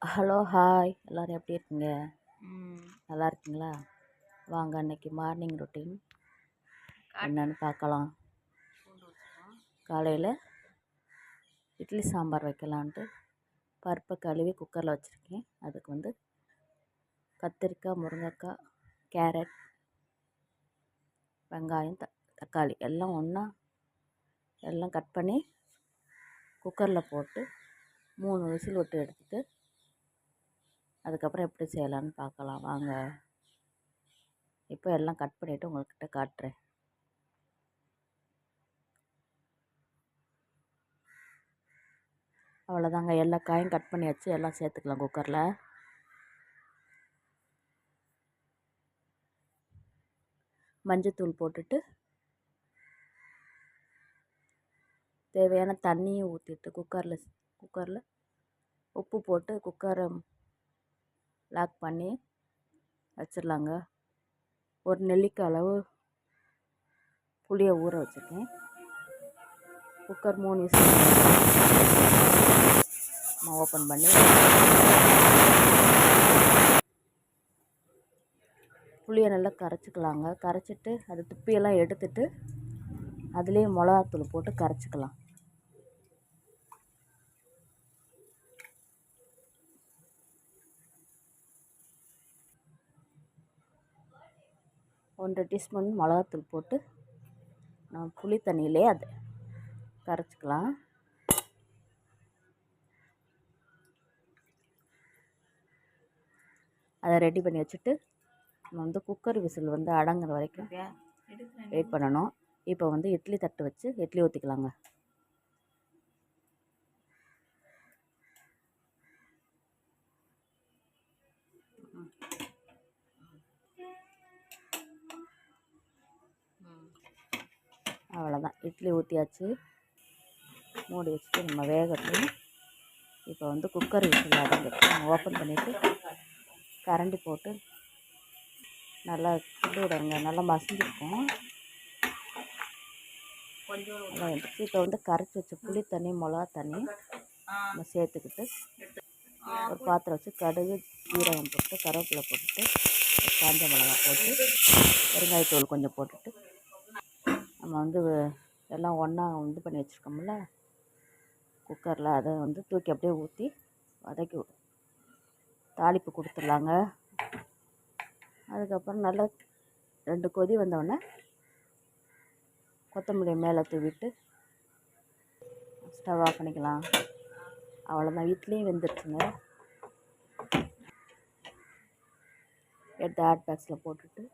Hello, hi எல்லோரும் எப்படி இருக்கீங்க? ம். நல்லா இருக்கீங்களா? வாங்க அன்னைக்கு மார்னிங் ரொட்டீன் என்னன்னு பார்க்கலாம். காலையில் இட்லி சாம்பார் வைக்கலான்ட்டு பருப்பை கழுவி குக்கரில் வச்சுருக்கேன். அதுக்கு கத்திரிக்காய், முருங்கைக்காய், கேரட், வெங்காயம், தக்காளி எல்லாம் ஒன்றா எல்லாம் கட் பண்ணி குக்கரில் போட்டு 3 விசில் விட்டு எடுத்துட்டு அதுக்கப்புறம் எப்படி செய்யலான்னு பார்க்கலாம் வாங்க. இப்போ எல்லாம் கட் பண்ணிவிட்டு உங்கள்கிட்ட காட்டுறேன். அவ்வளோதாங்க, எல்லா காயும் கட் பண்ணி வச்சு எல்லாம் சேர்த்துக்கலாம் குக்கரில். மஞ்சத்தூள் போட்டுட்டு தேவையான தண்ணியை ஊற்றிட்டு குக்கரில் உப்பு போட்டு குக்கரை லாக் பண்ணி வச்சிடலாங்க. ஒரு நெல்லிக்காய் அளவு புளியை ஊற வச்சுருக்கேன். குக்கர் 3 விசில் நான் ஓப்பன் பண்ணி புளியை நல்லா கரைச்சிக்கலாங்க. கரைச்சிட்டு அது துப்பியெல்லாம் எடுத்துட்டு அதுலேயே மிளகாத்தூள் போட்டு கரைச்சிக்கலாம். ஒன்றரை டீஸ்பூன் மிளகாத்தூள் போட்டு நான் புளி தண்ணியிலே அதை கரைச்சிக்கலாம். அதை ரெடி பண்ணி வச்சுட்டு நம்ம குக்கர் விசில் அடங்குற வரைக்கும் வெயிட் பண்ணணும். இப்போ இட்லி தட்டு வச்சு இட்லி ஊற்றிக்கலாங்க. அவ்வளோதான், இட்லி ஊற்றியாச்சு. மூடி வச்சுட்டு நம்ம வேகட்டும். இப்போ குக்கர் விசில் அடங்கிட்டு நம்ம ஓப்பன் பண்ணிவிட்டு கரண்டி போட்டு நல்லா கிண்டி விடுங்க. நல்லா மசிஞ்சிருக்கும். நல்லா வந்துச்சு. இப்போ கரைச்சி வச்ச புளி தண்ணி, மிளகா தண்ணி நம்ம சேர்த்துக்கிட்டு ஒரு பாத்திரம் வச்சு கடுகு, ஜீரகம் போட்டு கருவேப்பிலை போட்டுட்டு காஞ்ச மிளகா போட்டு பெருங்காயத்தூள் கொஞ்சம் போட்டுட்டு நம்ம எல்லாம் ஒன்றா பண்ணி வச்சுருக்கோம்ல குக்கரில், அதை தூக்கி அப்படியே ஊற்றி வதக்கி தாளிப்பு கொடுத்துடலாங்க. அதுக்கப்புறம் நல்லா 2 கொதி வந்தோடனே கொத்தமல்லி மேலே தூவிட்டு ஸ்டவ் ஆஃப் பண்ணிக்கலாம். அவ்வளோதான், இட்லியும் வெந்துருச்சுங்க. எடுத்து ஹாட் பாக்ஸில் போட்டுட்டு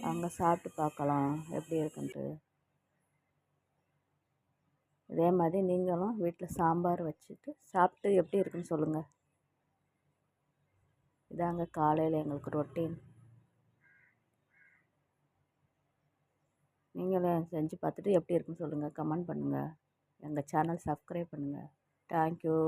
அங்கே சாப்பிட்டு பார்க்கலாம் எப்படி இருக்குன்ட்டு. இதே மாதிரி நீங்களும் வீட்டில் சாம்பார் வச்சுட்டு சாப்பிட்டு எப்படி இருக்குன்னு சொல்லுங்கள். இதாங்க காலையில் எங்களுக்கு ரொட்டீன். நீங்களே செஞ்சு பார்த்துட்டு எப்படி இருக்குன்னு சொல்லுங்கள், கமெண்ட் பண்ணுங்கள். எங்கள் சேனல் சப்ஸ்கிரைப் பண்ணுங்கள். தேங்க்யூ.